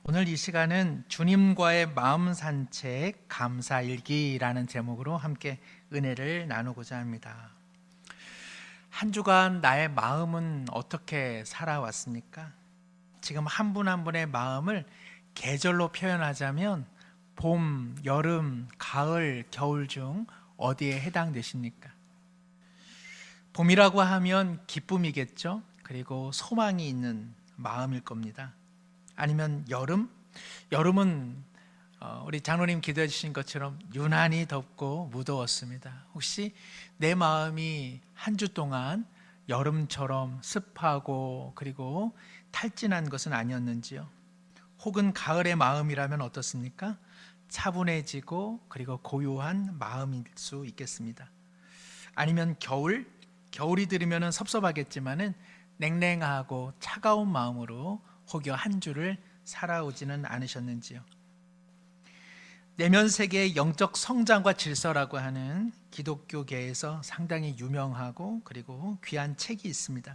오늘 이 시간은 주님과의 마음 산책 감사일기라는 제목으로 함께 은혜를 나누고자 합니다. 한 주간 나의 마음은 어떻게 살아왔습니까? 지금 한 분 한 분의 마음을 계절로 표현하자면 봄, 여름, 가을, 겨울 중 어디에 해당되십니까? 봄이라고 하면 기쁨이겠죠. 그리고 소망이 있는 마음일 겁니다. 아니면 여름? 여름은 우리 장로님 기도해 주신 것처럼 유난히 덥고 무더웠습니다. 혹시 내 마음이 한 주 동안 여름처럼 습하고 그리고 탈진한 것은 아니었는지요? 혹은 가을의 마음이라면 어떻습니까? 차분해지고 그리고 고요한 마음일 수 있겠습니다. 아니면 겨울이 들으면 섭섭하겠지만은 냉랭하고 차가운 마음으로 혹여 한 주를 살아오지는 않으셨는지요? 내면 세계의 영적 성장과 질서라고 하는 기독교계에서 상당히 유명하고 그리고 귀한 책이 있습니다.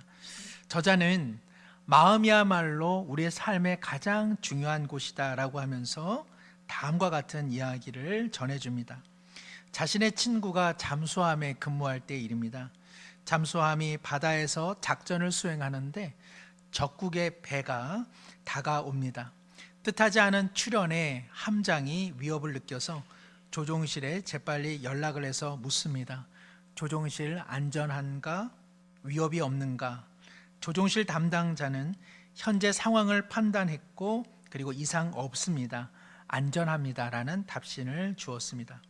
저자는 마음이야말로 우리의 삶의 가장 중요한 곳이다라고 하면서 다음과 같은 이야기를 전해줍니다. 자신의 친구가 잠수함에 근무할 때의 일입니다. 잠수함이 바다에서 작전을 수행하는데 적국의 배가 다가옵니다. 뜻하지 않은 출현에 함장이 위협을 느껴서 조종실에 재빨리 연락을 해서 묻습니다. 조종실 안전한가? 위협이 없는가? 조종실 담당자는 현재 상황을 판단했고 그리고 이상 없습니다. 안전합니다라는 답신을 주었습니다.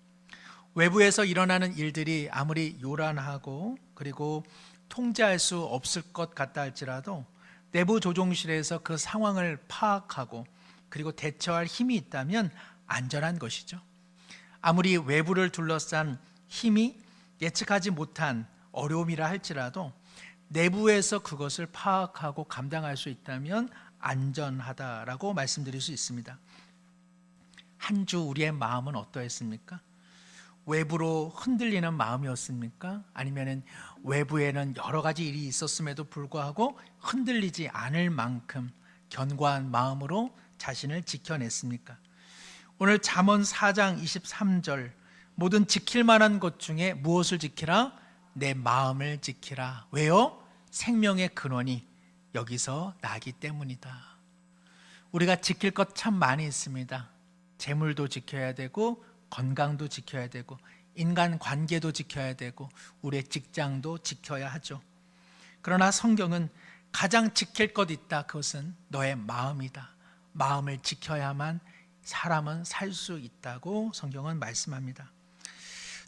외부에서 일어나는 일들이 아무리 요란하고 그리고 통제할 수 없을 것 같다 할지라도 내부 조종실에서 그 상황을 파악하고 그리고 대처할 힘이 있다면 안전한 것이죠. 아무리 외부를 둘러싼 힘이 예측하지 못한 어려움이라 할지라도 내부에서 그것을 파악하고 감당할 수 있다면 안전하다라고 말씀드릴 수 있습니다. 한 주 우리의 마음은 어떠했습니까? 외부로 흔들리는 마음이었습니까? 아니면 외부에는 여러 가지 일이 있었음에도 불구하고 흔들리지 않을 만큼 견고한 마음으로 자신을 지켜냈습니까? 오늘 잠언 4장 23절 모든 지킬 만한 것 중에 무엇을 지키라? 내 마음을 지키라. 왜요? 생명의 근원이 여기서 나기 때문이다. 우리가 지킬 것 참 많이 있습니다. 재물도 지켜야 되고 건강도 지켜야 되고 인간 관계도 지켜야 되고 우리의 직장도 지켜야 하죠. 그러나 성경은 가장 지킬 것 있다. 그것은 너의 마음이다. 마음을 지켜야만 사람은 살 수 있다고 성경은 말씀합니다.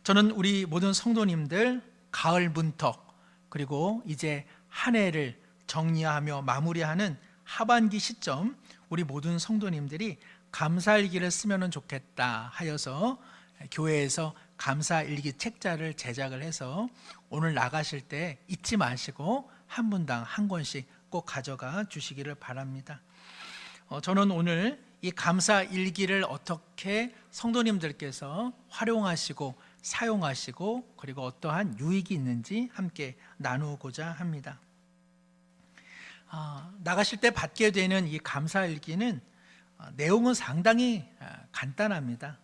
저는 우리 모든 성도님들 가을 문턱 그리고 이제 한 해를 정리하며 마무리하는 하반기 시점 우리 모든 성도님들이 감사일기를 쓰면 좋겠다 하여서 교회에서 감사일기 책자를 제작을 해서 오늘 나가실 때 잊지 마시고 한 분당 한 권씩 꼭 가져가 주시기를 바랍니다. 저는 오늘 이 감사일기를 어떻게 성도님들께서 활용하시고 사용하시고 그리고 어떠한 유익이 있는지 함께 나누고자 합니다. 나가실 때 받게 되는 이 감사일기는 내용은 상당히 간단합니다.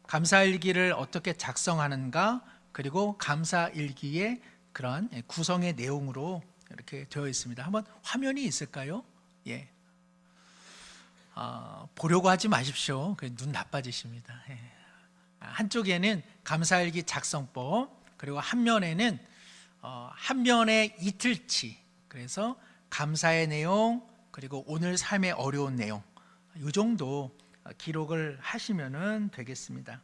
감사일기를 어떻게 작성하는가 그리고 감사일기의 그런 구성의 내용으로 이렇게 되어 있습니다. 한번 화면이 있을까요? 예. 보려고 하지 마십시오. 눈 나빠지십니다. 예. 한쪽에는 감사일기 작성법 그리고 한 면에는 한 면의 이틀치 그래서 감사의 내용 그리고 오늘 삶의 어려운 내용 이 정도 기록을 하시면 되겠습니다.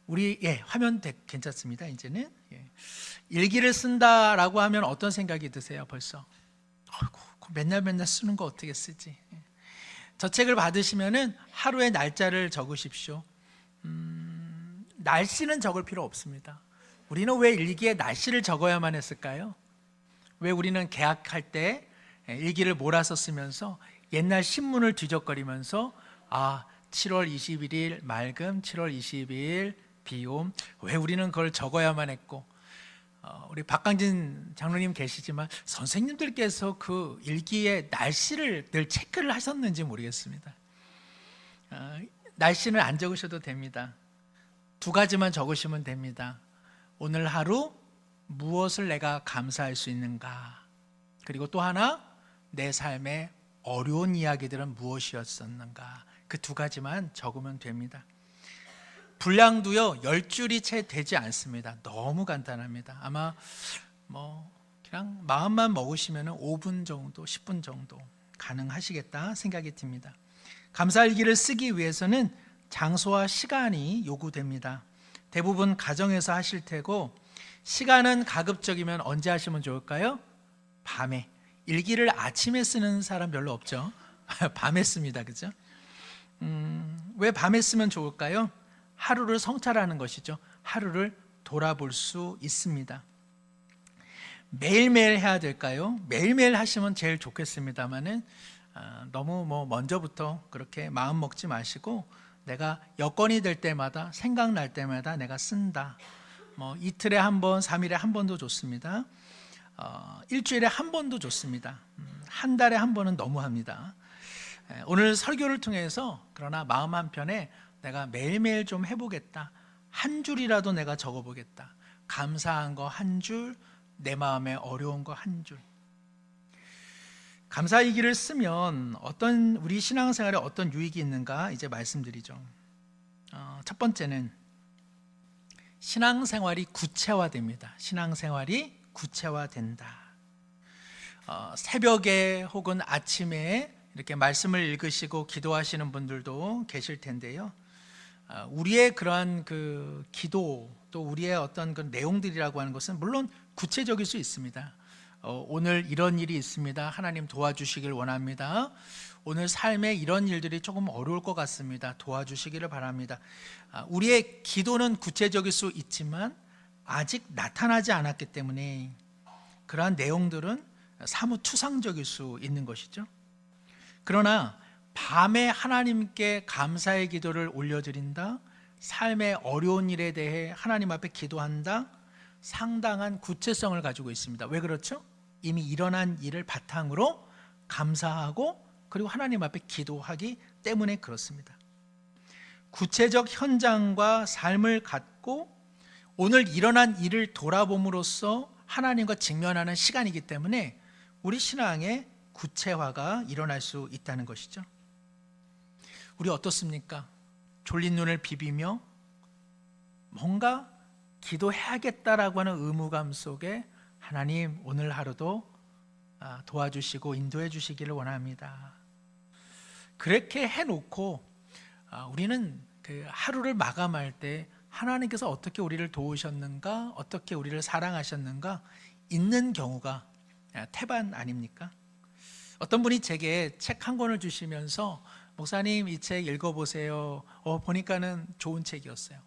우리 화면 괜찮습니다. 이제는 일기를 쓴다라고 하면 어떤 생각이 드세요? 벌써 맨날 쓰는 거 어떻게 쓰지? 저 책을 받으시면은 하루의 날짜를 적으십시오. 날씨는 적을 필요 없습니다. 우리는 왜 일기에 날씨를 적어야만 했을까요? 왜 우리는 개학할 때 일기를 몰아서 쓰면서 옛날 신문을 뒤적거리면서 7월 21일 맑음, 7월 22일 비옴 왜 우리는 그걸 적어야만 했고 우리 박강진 장로님 계시지만 선생님들께서 그 일기에 날씨를 늘 체크를 하셨는지 모르겠습니다. 날씨는 안 적으셔도 됩니다. 두 가지만 적으시면 됩니다. 오늘 하루 무엇을 내가 감사할 수 있는가? 그리고 또 하나, 내 삶의 어려운 이야기들은 무엇이었었는가? 그 두 가지만 적으면 됩니다. 분량도요 10줄이 채 되지 않습니다. 너무 간단합니다. 아마 그냥 마음만 먹으시면 5분 정도 10분 정도 가능하시겠다 생각이 듭니다. 감사일기를 쓰기 위해서는 장소와 시간이 요구됩니다. 대부분 가정에서 하실 테고, 시간은 가급적이면 언제 하시면 좋을까요? 밤에. 일기를 아침에 쓰는 사람 별로 없죠. 밤에 씁니다. 그죠? 왜 밤에 쓰면 좋을까요? 하루를 성찰하는 것이죠. 하루를 돌아볼 수 있습니다. 매일매일 해야 될까요? 매일매일 하시면 제일 좋겠습니다만은 너무 먼저부터 그렇게 마음 먹지 마시고, 내가 여건이 될 때마다, 생각날 때마다 내가 쓴다. 이틀에 한 번, 3일에 한 번도 좋습니다. 일주일에 한 번도 좋습니다. 한 달에 한 번은 너무합니다. 오늘 설교를 통해서 그러나 마음 한편에 내가 매일매일 좀 해보겠다. 한 줄이라도 내가 적어보겠다. 감사한 거 한 줄, 내 마음에 어려운 거 한 줄. 감사일기를 쓰면 우리 신앙생활에 어떤 유익이 있는가 이제 말씀드리죠. 첫 번째는 신앙생활이 구체화됩니다. 신앙생활이 구체화된다. 새벽에 혹은 아침에 이렇게 말씀을 읽으시고 기도하시는 분들도 계실 텐데요. 우리의 그러한 그 기도, 또 우리의 어떤 그 내용들이라고 하는 것은 물론 구체적일 수 있습니다. 오늘 이런 일이 있습니다. 하나님 도와주시길 원합니다. 오늘 삶에 이런 일들이 조금 어려울 것 같습니다. 도와주시기를 바랍니다. 우리의 기도는 구체적일 수 있지만 아직 나타나지 않았기 때문에 그러한 내용들은 사뭇 추상적일 수 있는 것이죠. 그러나 밤에 하나님께 감사의 기도를 올려드린다, 삶의 어려운 일에 대해 하나님 앞에 기도한다, 상당한 구체성을 가지고 있습니다. 왜 그렇죠? 이미 일어난 일을 바탕으로 감사하고 그리고 하나님 앞에 기도하기 때문에 그렇습니다. 구체적 현장과 삶을 갖고 오늘 일어난 일을 돌아봄으로써 하나님과 직면하는 시간이기 때문에 우리 신앙의 구체화가 일어날 수 있다는 것이죠. 우리 어떻습니까? 졸린 눈을 비비며 뭔가 기도해야겠다라고 하는 의무감 속에 하나님 오늘 하루도 도와주시고 인도해 주시기를 원합니다. 그렇게 해놓고 우리는 그 하루를 마감할 때 하나님께서 어떻게 우리를 도우셨는가, 어떻게 우리를 사랑하셨는가 있는 경우가 태반 아닙니까? 어떤 분이 제게 책 한 권을 주시면서 목사님 이 책 읽어보세요. 보니까는 좋은 책이었어요.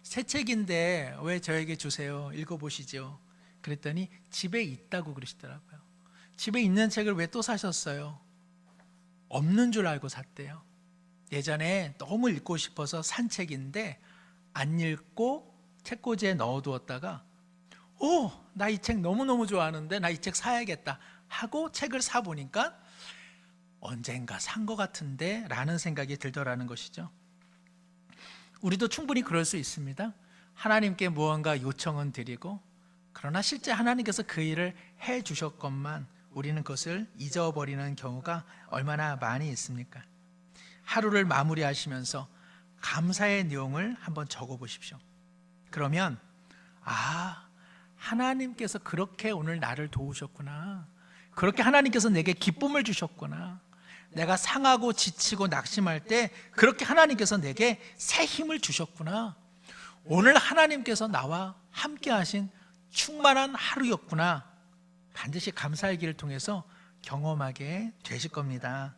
새 책인데 왜 저에게 주세요? 읽어보시죠. 그랬더니 집에 있다고 그러시더라고요. 집에 있는 책을 왜 또 사셨어요? 없는 줄 알고 샀대요. 예전에 너무 읽고 싶어서 산 책인데 안 읽고 책꽂이에 넣어두었다가 나 이 책 너무너무 좋아하는데 나 이 책 사야겠다 하고 책을 사보니까 언젠가 산 것 같은데 라는 생각이 들더라는 것이죠. 우리도 충분히 그럴 수 있습니다. 하나님께 무언가 요청은 드리고 그러나 실제 하나님께서 그 일을 해 주셨건만 우리는 그것을 잊어버리는 경우가 얼마나 많이 있습니까? 하루를 마무리하시면서 감사의 내용을 한번 적어보십시오. 그러면 하나님께서 그렇게 오늘 나를 도우셨구나, 그렇게 하나님께서 내게 기쁨을 주셨구나, 내가 상하고 지치고 낙심할 때 그렇게 하나님께서 내게 새 힘을 주셨구나, 오늘 하나님께서 나와 함께 하신 충만한 하루였구나, 반드시 감사일기를 통해서 경험하게 되실 겁니다.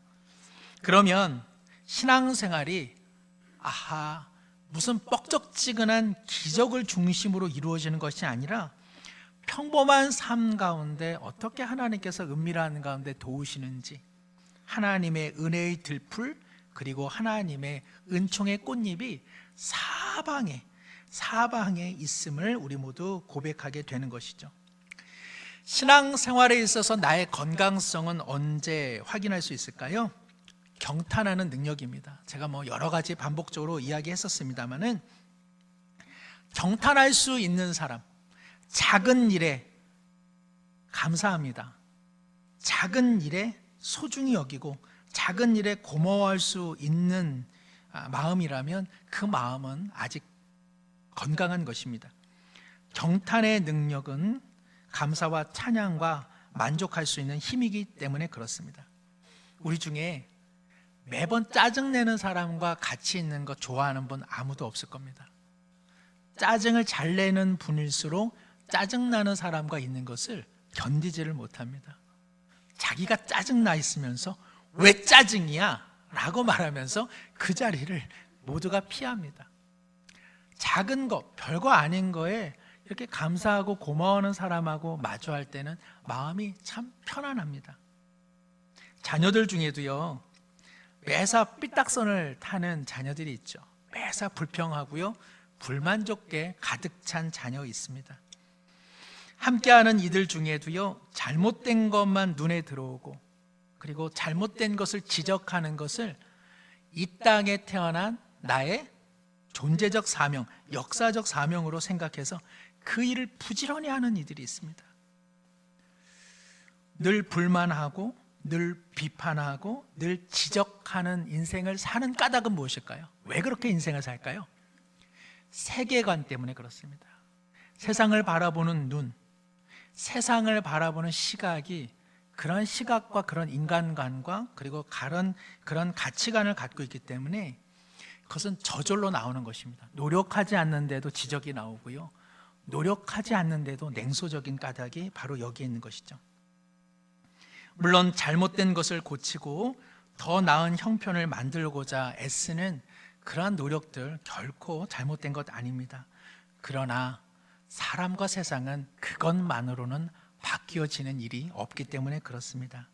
그러면 신앙생활이 무슨 뻑적지근한 기적을 중심으로 이루어지는 것이 아니라 평범한 삶 가운데 어떻게 하나님께서 은밀한 가운데 도우시는지, 하나님의 은혜의 들풀 그리고 하나님의 은총의 꽃잎이 사방에 사방에 있음을 우리 모두 고백하게 되는 것이죠. 신앙생활에 있어서 나의 건강성은 언제 확인할 수 있을까요? 경탄하는 능력입니다. 제가 여러 가지 반복적으로 이야기했었습니다마는 경탄할 수 있는 사람, 작은 일에 감사합니다. 작은 일에 소중히 여기고 작은 일에 고마워할 수 있는 마음이라면 그 마음은 아직 건강한 것입니다. 경탄의 능력은 감사와 찬양과 만족할 수 있는 힘이기 때문에 그렇습니다. 우리 중에 매번 짜증내는 사람과 같이 있는 거 좋아하는 분 아무도 없을 겁니다. 짜증을 잘 내는 분일수록 짜증나는 사람과 있는 것을 견디지를 못합니다. 자기가 짜증나 있으면서 왜 짜증이야? 라고 말하면서 그 자리를 모두가 피합니다. 작은 것, 별거 아닌 거에 이렇게 감사하고 고마워하는 사람하고 마주할 때는 마음이 참 편안합니다. 자녀들 중에도요, 매사 삐딱선을 타는 자녀들이 있죠. 매사 불평하고요, 불만족에 가득 찬 자녀 있습니다. 함께하는 이들 중에도요, 잘못된 것만 눈에 들어오고 그리고 잘못된 것을 지적하는 것을 이 땅에 태어난 나의 존재적 사명, 역사적 사명으로 생각해서 그 일을 부지런히 하는 이들이 있습니다. 늘 불만하고 늘 비판하고 늘 지적하는 인생을 사는 까닭은 무엇일까요? 왜 그렇게 인생을 살까요? 세계관 때문에 그렇습니다. 세상을 바라보는 눈, 세상을 바라보는 시각이 그런 시각과 그런 인간관과 그리고 그런 가치관을 갖고 있기 때문에 그것은 저절로 나오는 것입니다. 노력하지 않는데도 지적이 나오고요, 노력하지 않는데도 냉소적인 까닭이 바로 여기에 있는 것이죠. 물론 잘못된 것을 고치고 더 나은 형편을 만들고자 애쓰는 그러한 노력들 결코 잘못된 것 아닙니다. 그러나 사람과 세상은 그것만으로는 바뀌어지는 일이 없기 때문에 그렇습니다.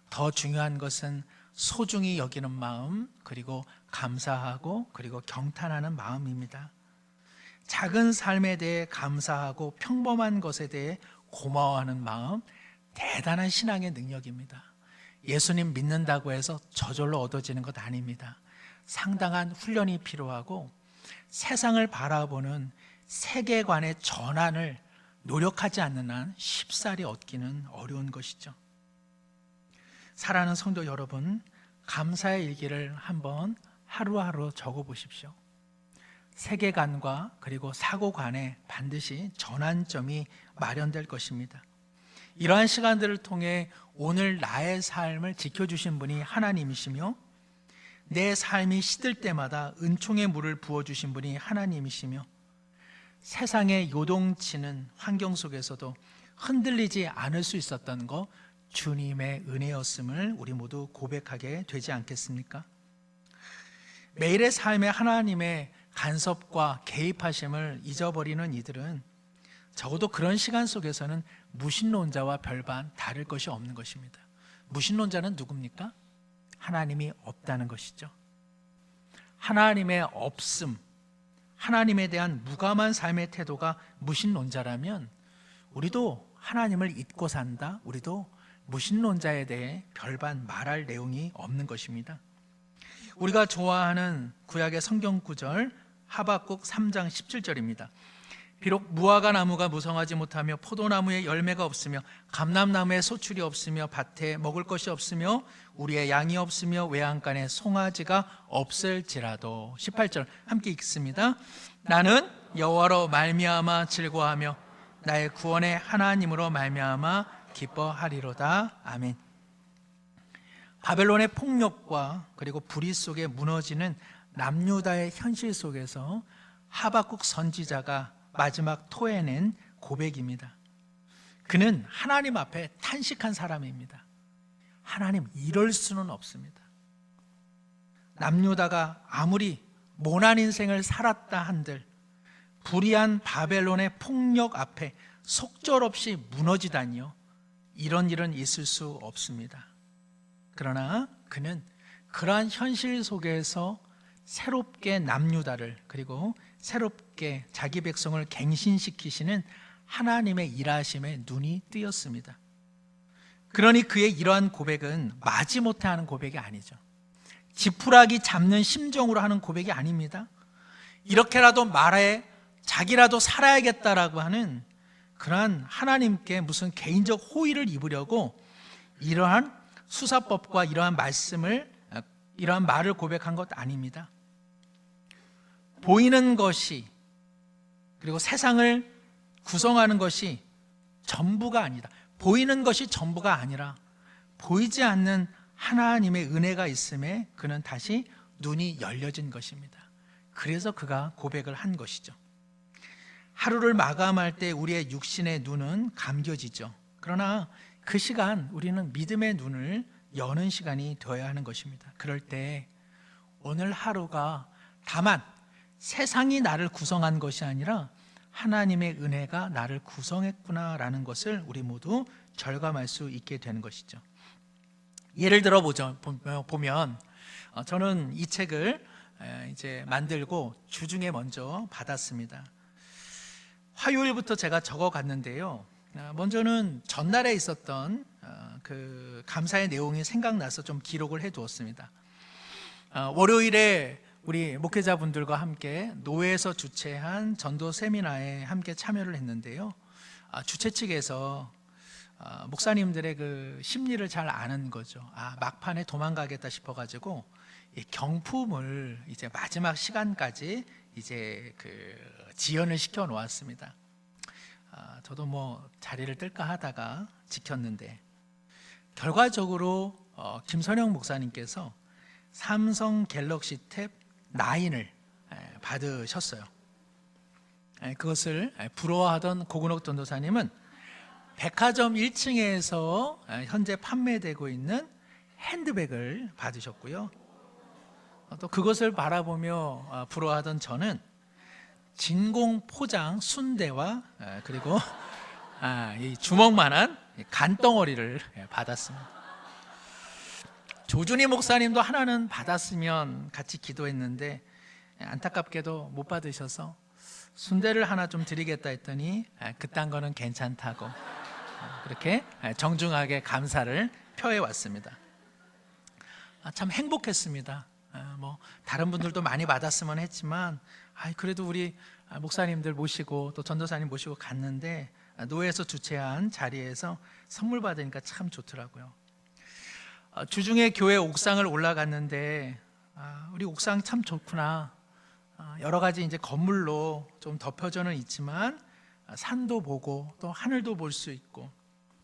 더 중요한 것은 소중히 여기는 마음, 그리고 감사하고 그리고 경탄하는 마음입니다. 작은 삶에 대해 감사하고 평범한 것에 대해 고마워하는 마음, 대단한 신앙의 능력입니다. 예수님 믿는다고 해서 저절로 얻어지는 것 아닙니다. 상당한 훈련이 필요하고 세상을 바라보는 세계관의 전환을 노력하지 않는 한 쉽사리 얻기는 어려운 것이죠. 사랑하는 성도 여러분, 감사의 일기를 한번 하루하루 적어보십시오. 세계관과 그리고 사고관에 반드시 전환점이 마련될 것입니다. 이러한 시간들을 통해 오늘 나의 삶을 지켜주신 분이 하나님이시며 내 삶이 시들 때마다 은총의 물을 부어주신 분이 하나님이시며 세상에 요동치는 환경 속에서도 흔들리지 않을 수 있었던 것, 주님의 은혜였음을 우리 모두 고백하게 되지 않겠습니까? 매일의 삶에 하나님의 간섭과 개입하심을 잊어버리는 이들은 적어도 그런 시간 속에서는 무신론자와 별반 다를 것이 없는 것입니다. 무신론자는 누굽니까? 하나님이 없다는 것이죠. 하나님의 없음, 하나님에 대한 무감한 삶의 태도가 무신론자라면 우리도 하나님을 잊고 산다, 우리도 무신론자에 대해 별반 말할 내용이 없는 것입니다. 우리가 좋아하는 구약의 성경 구절 하박국 3장 17절입니다. 비록 무화과 나무가 무성하지 못하며 포도나무에 열매가 없으며 감람나무에 소출이 없으며 밭에 먹을 것이 없으며 우리의 양이 없으며 외양간에 송아지가 없을지라도 18절 함께 읽습니다. 나는 여호와로 말미암아 즐거워하며 나의 구원의 하나님으로 말미암아 기뻐하리로다. 아멘. 바벨론의 폭력과 그리고 불의 속에 무너지는 남유다의 현실 속에서 하박국 선지자가 마지막 토해낸 고백입니다. 그는 하나님 앞에 탄식한 사람입니다. 하나님, 이럴 수는 없습니다. 남유다가 아무리 모난 인생을 살았다 한들 불의한 바벨론의 폭력 앞에 속절없이 무너지다니요, 이런 일은 있을 수 없습니다. 그러나 그는 그러한 현실 속에서 새롭게 남유다를 그리고 새롭게 새롭게 자기 백성을 갱신시키시는 하나님의 일하심에 눈이 뜨였습니다. 그러니 그의 이러한 고백은 마지못해 하는 고백이 아니죠. 지푸라기 잡는 심정으로 하는 고백이 아닙니다. 이렇게라도 말해 자기라도 살아야겠다라고 하는 그러한 하나님께 무슨 개인적 호의를 입으려고 이러한 수사법과 이러한 말을 고백한 것 아닙니다. 보이는 것이 그리고 세상을 구성하는 것이 전부가 아니다. 보이는 것이 전부가 아니라 보이지 않는 하나님의 은혜가 있음에 그는 다시 눈이 열려진 것입니다. 그래서 그가 고백을 한 것이죠. 하루를 마감할 때 우리의 육신의 눈은 감겨지죠. 그러나 그 시간 우리는 믿음의 눈을 여는 시간이 되어야 하는 것입니다. 그럴 때 오늘 하루가 다만 세상이 나를 구성한 것이 아니라 하나님의 은혜가 나를 구성했구나라는 것을 우리 모두 절감할 수 있게 되는 것이죠. 예를 들어 보면 저는 이 책을 이제 만들고 주중에 먼저 받았습니다. 화요일부터 제가 적어 갔는데요. 먼저는 전날에 있었던 그 감사의 내용이 생각나서 좀 기록을 해 두었습니다. 월요일에 우리 목회자분들과 함께 노회에서 주최한 전도 세미나에 함께 참여를 했는데요. 주최 측에서 목사님들의 그 심리를 잘 아는 거죠. 막판에 도망가겠다 싶어가지고 이 경품을 이제 마지막 시간까지 이제 그 지연을 시켜 놓았습니다. 저도 뭐 자리를 뜰까 하다가 지켰는데 결과적으로 김선영 목사님께서 삼성 갤럭시 탭 9을 받으셨어요. 그것을 부러워하던 고근옥 전도사님은 백화점 1층에서 현재 판매되고 있는 핸드백을 받으셨고요. 또 그것을 바라보며 부러워하던 저는 진공 포장 순대와 그리고 이 주먹만한 간덩어리를 받았습니다. 조준희 목사님도 하나는 받았으면 같이 기도했는데 안타깝게도 못 받으셔서 순대를 하나 좀 드리겠다 했더니 그딴 거는 괜찮다고 그렇게 정중하게 감사를 표해 왔습니다. 참 행복했습니다. 뭐 다른 분들도 많이 받았으면 했지만 그래도 우리 목사님들 모시고 또 전도사님 모시고 갔는데 노회에서 주최한 자리에서 선물 받으니까 참 좋더라고요. 주중에 교회 옥상을 올라갔는데 우리 옥상 참 좋구나. 여러 가지 이제 건물로 좀 덮여져는 있지만 산도 보고 또 하늘도 볼 수 있고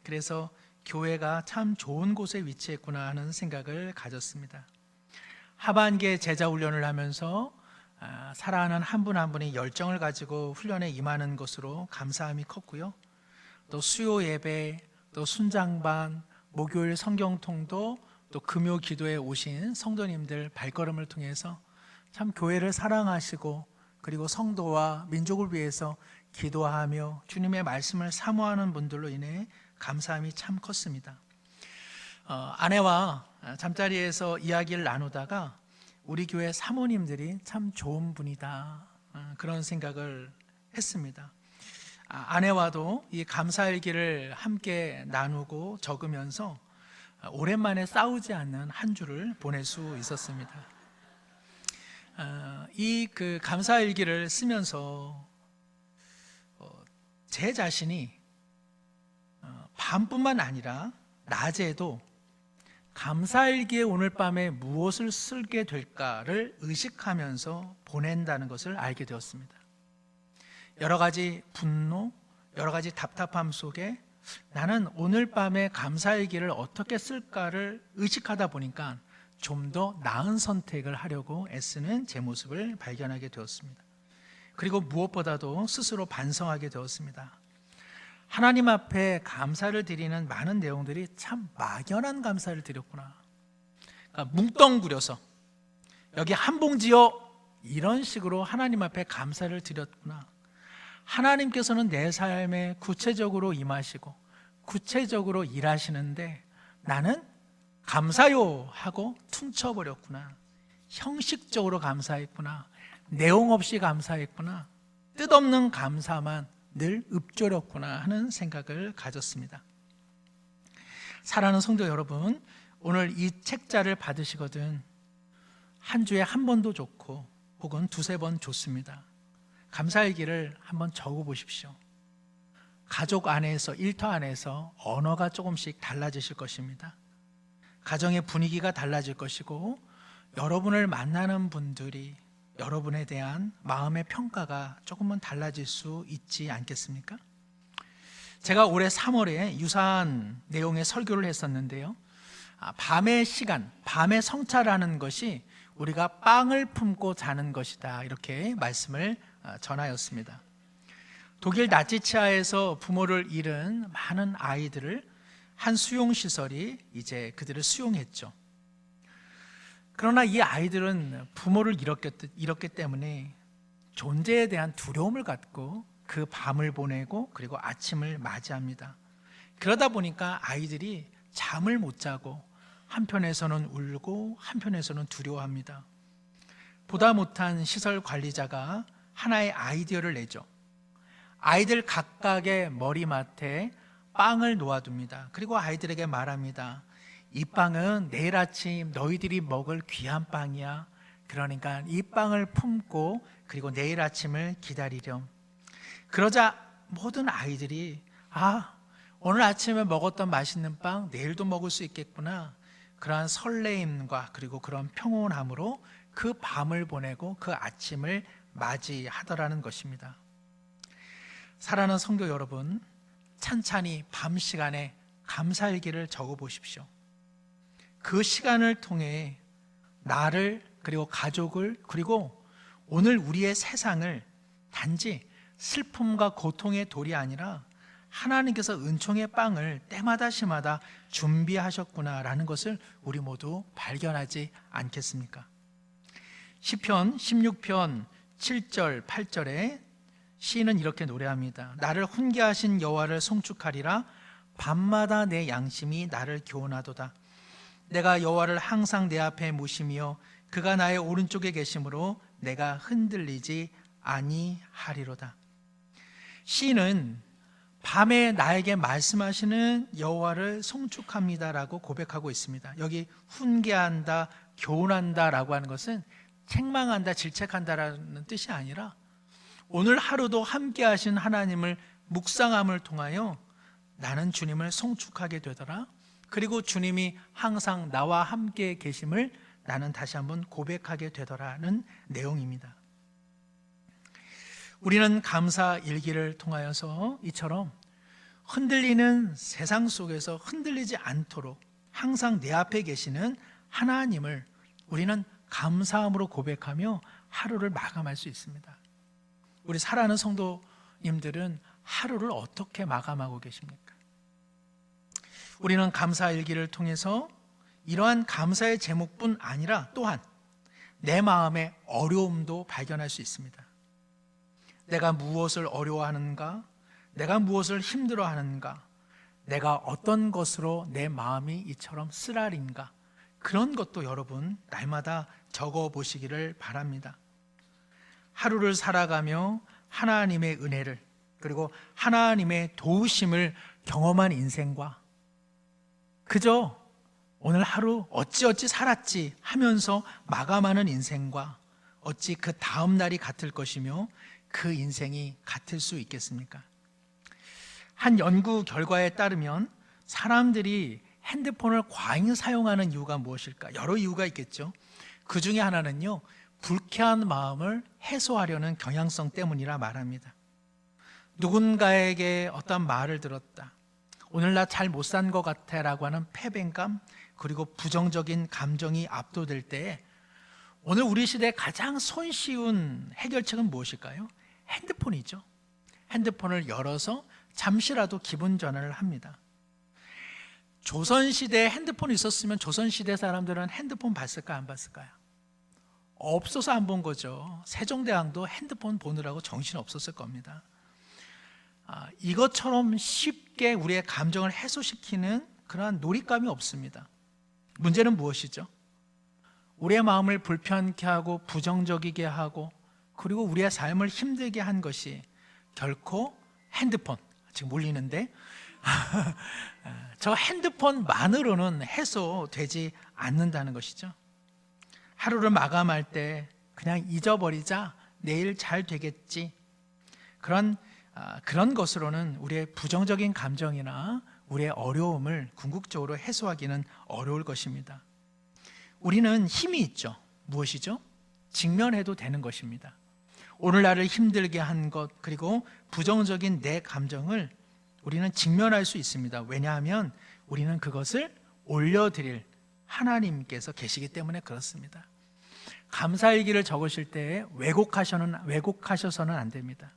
그래서 교회가 참 좋은 곳에 위치했구나 하는 생각을 가졌습니다. 하반기에 제자 훈련을 하면서 사랑하는 한 분 한 분이 열정을 가지고 훈련에 임하는 것으로 감사함이 컸고요. 또 수요 예배, 또 순장반, 목요일 성경통도, 또 금요 기도에 오신 성도님들 발걸음을 통해서 참 교회를 사랑하시고 그리고 성도와 민족을 위해서 기도하며 주님의 말씀을 사모하는 분들로 인해 감사함이 참 컸습니다. 아내와 잠자리에서 이야기를 나누다가 우리 교회 사모님들이 참 좋은 분이다 그런 생각을 했습니다. 아내와도 이 감사일기를 함께 나누고 적으면서 오랜만에 싸우지 않는 한 주를 보낼 수 있었습니다. 이 그 감사일기를 쓰면서 제 자신이 밤뿐만 아니라 낮에도 감사일기에 오늘 밤에 무엇을 쓰게 될까를 의식하면서 보낸다는 것을 알게 되었습니다. 여러 가지 분노, 여러 가지 답답함 속에 나는 오늘 밤에 감사일기를 어떻게 쓸까를 의식하다 보니까 좀 더 나은 선택을 하려고 애쓰는 제 모습을 발견하게 되었습니다. 그리고 무엇보다도 스스로 반성하게 되었습니다. 하나님 앞에 감사를 드리는 많은 내용들이 참 막연한 감사를 드렸구나. 그러니까 뭉뚱그려서 여기 한 봉지요 이런 식으로 하나님 앞에 감사를 드렸구나. 하나님께서는 내 삶에 구체적으로 임하시고 구체적으로 일하시는데 나는 감사요 하고 퉁쳐버렸구나. 형식적으로 감사했구나. 내용 없이 감사했구나. 뜻없는 감사만 늘 읊조렸구나 하는 생각을 가졌습니다. 사랑하는 성도 여러분, 오늘 이 책자를 받으시거든 한 주에 한 번도 좋고 혹은 두세 번 좋습니다. 감사일기를 한번 적어보십시오. 가족 안에서, 일터 안에서 언어가 조금씩 달라지실 것입니다. 가정의 분위기가 달라질 것이고 여러분을 만나는 분들이 여러분에 대한 마음의 평가가 조금은 달라질 수 있지 않겠습니까? 제가 올해 3월에 유사한 내용의 설교를 했었는데요. 밤의 시간, 밤의 성찰하는 것이 우리가 빵을 품고 자는 것이다, 이렇게 말씀을 전하였습니다. 독일 나치치하에서 부모를 잃은 많은 아이들을 한 수용시설이 이제 그들을 수용했죠. 그러나 이 아이들은 부모를 잃었기 때문에 존재에 대한 두려움을 갖고 그 밤을 보내고 그리고 아침을 맞이합니다. 그러다 보니까 아이들이 잠을 못 자고 한편에서는 울고 한편에서는 두려워합니다. 보다 못한 시설 관리자가 하나의 아이디어를 내죠. 아이들 각각의 머리맡에 빵을 놓아둡니다. 그리고 아이들에게 말합니다. 이 빵은 내일 아침 너희들이 먹을 귀한 빵이야. 그러니까 이 빵을 품고 그리고 내일 아침을 기다리렴. 그러자 모든 아이들이 오늘 아침에 먹었던 맛있는 빵 내일도 먹을 수 있겠구나, 그러한 설레임과 그리고 그런 평온함으로 그 밤을 보내고 그 아침을 맞이하더라는 것입니다. 사랑하는 성도 여러분, 찬찬히 밤 시간에 감사일기를 적어보십시오. 그 시간을 통해 나를 그리고 가족을 그리고 오늘 우리의 세상을 단지 슬픔과 고통의 돌이 아니라 하나님께서 은총의 빵을 때마다 시마다 준비하셨구나라는 것을 우리 모두 발견하지 않겠습니까? 시편 16편 7절 8절에 시인은 이렇게 노래합니다. 나를 훈계하신 여호와를 송축하리라. 밤마다 내 양심이 나를 교훈하도다. 내가 여호와를 항상 내 앞에 모시며 그가 나의 오른쪽에 계심으로 내가 흔들리지 아니하리로다. 시인은 밤에 나에게 말씀하시는 여호와를 송축합니다라고 고백하고 있습니다. 여기 훈계한다, 교훈한다라고 하는 것은 책망한다, 질책한다라는 뜻이 아니라 오늘 하루도 함께 하신 하나님을 묵상함을 통하여 나는 주님을 송축하게 되더라. 그리고 주님이 항상 나와 함께 계심을 나는 다시 한번 고백하게 되더라는 내용입니다. 우리는 감사 일기를 통하여서 이처럼 흔들리는 세상 속에서 흔들리지 않도록 항상 내 앞에 계시는 하나님을 우리는 감사함으로 고백하며 하루를 마감할 수 있습니다. 우리 사랑하는 성도님들은 하루를 어떻게 마감하고 계십니까? 우리는 감사일기를 통해서 이러한 감사의 제목뿐 아니라 또한 내 마음의 어려움도 발견할 수 있습니다. 내가 무엇을 어려워하는가? 내가 무엇을 힘들어하는가? 내가 어떤 것으로 내 마음이 이처럼 쓰라린가? 그런 것도 여러분 날마다 적어보시기를 바랍니다. 하루를 살아가며 하나님의 은혜를 그리고 하나님의 도우심을 경험한 인생과 그저 오늘 하루 어찌어찌 살았지 하면서 마감하는 인생과 어찌 그 다음 날이 같을 것이며 그 인생이 같을 수 있겠습니까? 한 연구 결과에 따르면 사람들이 핸드폰을 과잉 사용하는 이유가 무엇일까? 여러 이유가 있겠죠. 그 중에 하나는요, 불쾌한 마음을 해소하려는 경향성 때문이라 말합니다. 누군가에게 어떤 말을 들었다. 오늘 나 잘 못 산 것 같아 라고 하는 패배감 그리고 부정적인 감정이 압도될 때 오늘 우리 시대의 가장 손쉬운 해결책은 무엇일까요? 핸드폰이죠. 핸드폰을 열어서 잠시라도 기분 전환을 합니다. 조선시대에 핸드폰이 있었으면 조선시대 사람들은 핸드폰 봤을까 안 봤을까요? 없어서 안 본 거죠. 세종대왕도 핸드폰 보느라고 정신 없었을 겁니다. 이것처럼 쉽게 우리의 감정을 해소시키는 그러한 놀잇감이 없습니다. 문제는 무엇이죠? 우리의 마음을 불편케 하고 부정적이게 하고 그리고 우리의 삶을 힘들게 한 것이 결코 핸드폰, 지금 몰리는데 저 핸드폰만으로는 해소되지 않는다는 것이죠. 하루를 마감할 때 그냥 잊어버리자, 내일 잘 되겠지, 그런 것으로는 우리의 부정적인 감정이나 우리의 어려움을 궁극적으로 해소하기는 어려울 것입니다. 우리는 힘이 있죠. 무엇이죠? 직면해도 되는 것입니다. 오늘날을 힘들게 한 것, 그리고 부정적인 내 감정을 우리는 직면할 수 있습니다. 왜냐하면 우리는 그것을 올려드릴 하나님께서 계시기 때문에 그렇습니다. 감사일기를 적으실 때 왜곡하셔서는 안 됩니다.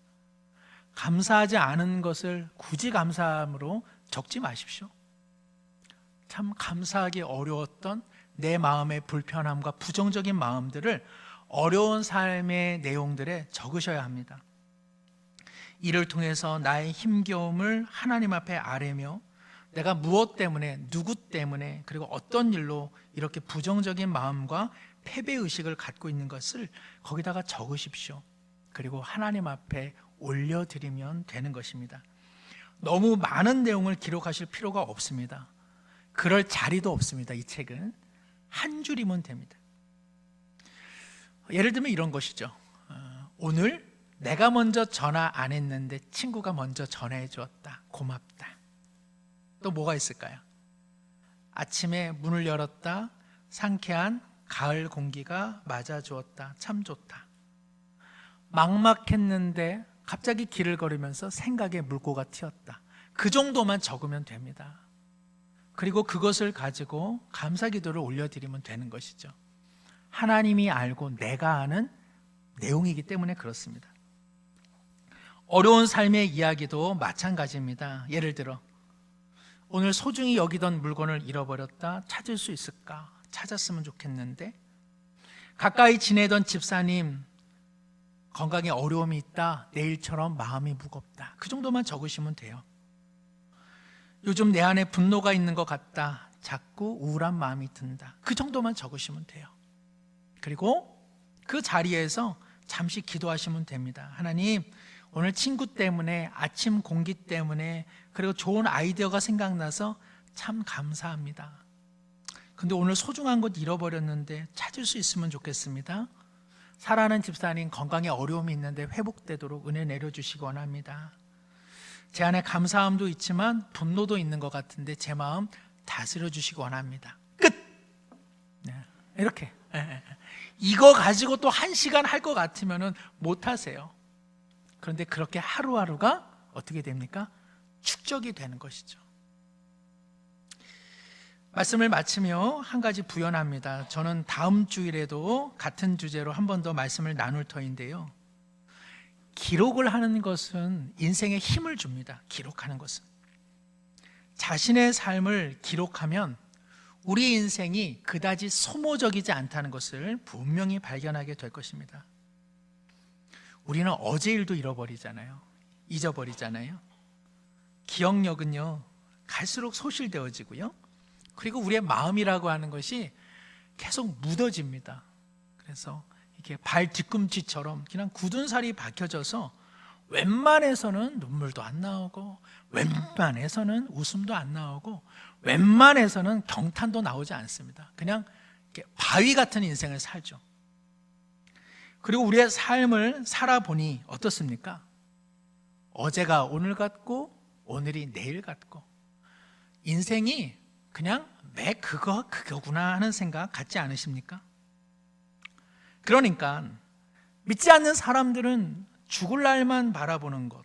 감사하지 않은 것을 굳이 감사함으로 적지 마십시오. 참 감사하기 어려웠던 내 마음의 불편함과 부정적인 마음들을 어려운 삶의 내용들에 적으셔야 합니다. 이를 통해서 나의 힘겨움을 하나님 앞에 아뢰며 내가 무엇 때문에, 누구 때문에, 그리고 어떤 일로 이렇게 부정적인 마음과 패배의식을 갖고 있는 것을 거기다가 적으십시오. 그리고 하나님 앞에 올려드리면 되는 것입니다. 너무 많은 내용을 기록하실 필요가 없습니다. 그럴 자리도 없습니다. 이 책은 한 줄이면 됩니다. 예를 들면 이런 것이죠. 오늘 내가 먼저 전화 안 했는데 친구가 먼저 전화해 주었다. 고맙다. 또 뭐가 있을까요? 아침에 문을 열었다. 상쾌한 가을 공기가 맞아 주었다. 참 좋다. 막막했는데 갑자기 길을 걸으면서 생각에 물고가 튀었다. 그 정도만 적으면 됩니다. 그리고 그것을 가지고 감사 기도를 올려드리면 되는 것이죠. 하나님이 알고 내가 아는 내용이기 때문에 그렇습니다. 어려운 삶의 이야기도 마찬가지입니다. 예를 들어 오늘 소중히 여기던 물건을 잃어버렸다. 찾을 수 있을까? 찾았으면 좋겠는데. 가까이 지내던 집사님 건강에 어려움이 있다. 내일처럼 마음이 무겁다. 그 정도만 적으시면 돼요. 요즘 내 안에 분노가 있는 것 같다. 자꾸 우울한 마음이 든다. 그 정도만 적으시면 돼요. 그리고 그 자리에서 잠시 기도하시면 됩니다. 하나님, 오늘 친구 때문에, 아침 공기 때문에, 그리고 좋은 아이디어가 생각나서 참 감사합니다. 근데 오늘 소중한 것 잃어버렸는데 찾을 수 있으면 좋겠습니다. 사랑하는 집사님 건강에 어려움이 있는데 회복되도록 은혜 내려주시기 원합니다. 제 안에 감사함도 있지만 분노도 있는 것 같은데 제 마음 다스려 주시기 원합니다. 끝! 이렇게. 이거 가지고 또 1시간 할 것 같으면 못 하세요. 그런데 그렇게 하루하루가 어떻게 됩니까? 축적이 되는 것이죠. 말씀을 마치며 한 가지 부연합니다. 저는 다음 주일에도 같은 주제로 한 번 더 말씀을 나눌 터인데요. 기록을 하는 것은 인생에 힘을 줍니다. 기록하는 것은. 자신의 삶을 기록하면 우리 인생이 그다지 소모적이지 않다는 것을 분명히 발견하게 될 것입니다. 우리는 어제 일도 잊어버리잖아요. 기억력은요, 갈수록 소실되어지고요. 그리고 우리의 마음이라고 하는 것이 계속 묻어집니다. 그래서 이렇게 발 뒤꿈치처럼 그냥 굳은 살이 박혀져서 웬만해서는 눈물도 안 나오고, 웬만해서는 웃음도 안 나오고, 웬만해서는 경탄도 나오지 않습니다. 그냥 이렇게 바위 같은 인생을 살죠. 그리고 우리의 삶을 살아보니 어떻습니까? 어제가 오늘 같고 오늘이 내일 같고, 인생이 그냥 매 그거구나 하는 생각 갖지 않으십니까? 그러니까 믿지 않는 사람들은 죽을 날만 바라보는 것,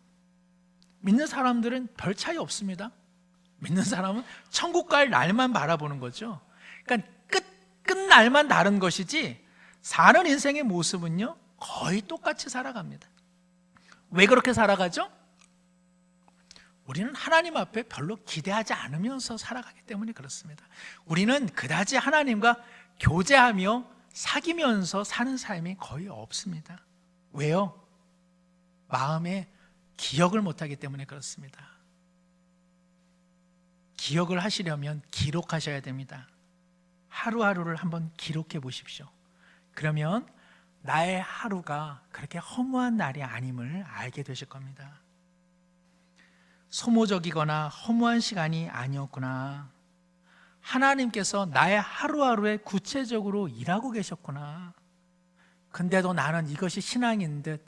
믿는 사람들은 별 차이 없습니다. 믿는 사람은 천국 갈 날만 바라보는 거죠. 그러니까 끝날만 다른 것이지 사는 인생의 모습은요 거의 똑같이 살아갑니다. 왜 그렇게 살아가죠? 우리는 하나님 앞에 별로 기대하지 않으면서 살아가기 때문에 그렇습니다. 우리는 그다지 하나님과 교제하며 사귀면서 사는 삶이 거의 없습니다. 왜요? 마음에 기억을 못하기 때문에 그렇습니다. 기억을 하시려면 기록하셔야 됩니다. 하루하루를 한번 기록해 보십시오. 그러면 나의 하루가 그렇게 허무한 날이 아님을 알게 되실 겁니다. 소모적이거나 허무한 시간이 아니었구나. 하나님께서 나의 하루하루에 구체적으로 일하고 계셨구나. 근데도 나는 이것이 신앙인 듯,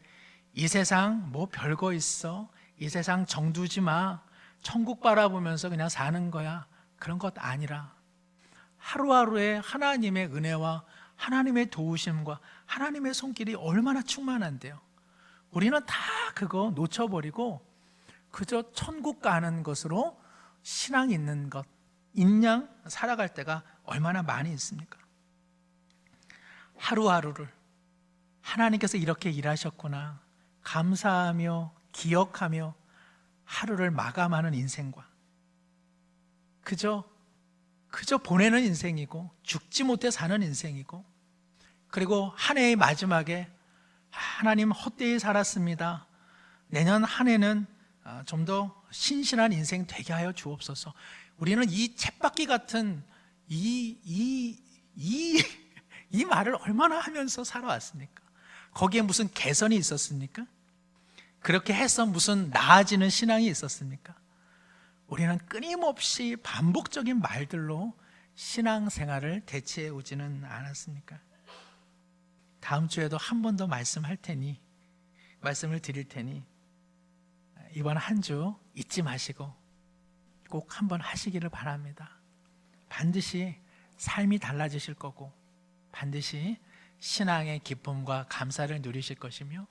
이 세상 뭐 별거 있어, 이 세상 정두지 마, 천국 바라보면서 그냥 사는 거야, 그런 것 아니라 하루하루에 하나님의 은혜와 하나님의 도우심과 하나님의 손길이 얼마나 충만한데요. 우리는 다 그거 놓쳐버리고 그저 천국 가는 것으로 신앙 있는 것, 인양 살아갈 때가 얼마나 많이 있습니까? 하루하루를 하나님께서 이렇게 일하셨구나 감사하며 기억하며 하루를 마감하는 인생과 그저 보내는 인생이고 죽지 못해 사는 인생이고, 그리고 한 해의 마지막에 하나님 헛되이 살았습니다, 내년 한 해는 좀 더 신실한 인생 되게 하여 주옵소서. 우리는 이 쳇바퀴 같은 이 말을 얼마나 하면서 살아왔습니까? 거기에 무슨 개선이 있었습니까? 그렇게 해서 무슨 나아지는 신앙이 있었습니까? 우리는 끊임없이 반복적인 말들로 신앙생활을 대체해 오지는 않았습니까? 다음 주에도 한 번 더 말씀을 드릴 테니 이번 한 주 잊지 마시고 꼭 한번 하시기를 바랍니다. 반드시 삶이 달라지실 거고, 반드시 신앙의 기쁨과 감사를 누리실 것이며,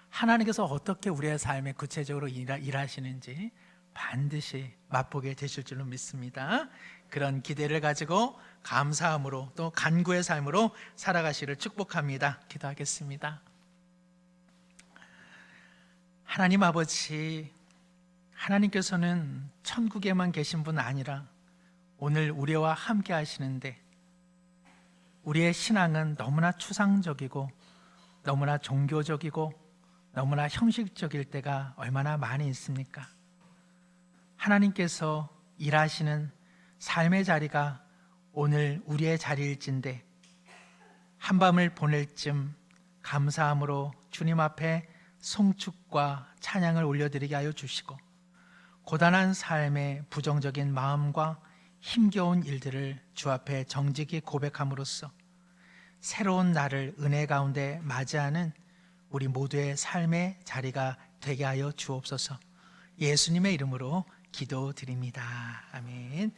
하나님께서 어떻게 우리의 삶에 구체적으로 일하시는지 반드시 맛보게 되실 줄로 믿습니다. 그런 기대를 가지고 감사함으로 또 간구의 삶으로 살아가시를 축복합니다. 기도하겠습니다. 하나님 아버지, 하나님께서는 천국에만 계신 분 아니라 오늘 우리와 함께 하시는데, 우리의 신앙은 너무나 추상적이고 너무나 종교적이고 너무나 형식적일 때가 얼마나 많이 있습니까? 하나님께서 일하시는 삶의 자리가 오늘 우리의 자리일진데, 한밤을 보낼 쯤 감사함으로 주님 앞에 송축과 찬양을 올려드리게 하여 주시고, 고단한 삶의 부정적인 마음과 힘겨운 일들을 주 앞에 정직히 고백함으로써 새로운 날을 은혜 가운데 맞이하는 우리 모두의 삶의 자리가 되게 하여 주옵소서. 예수님의 이름으로 기도드립니다. 아멘.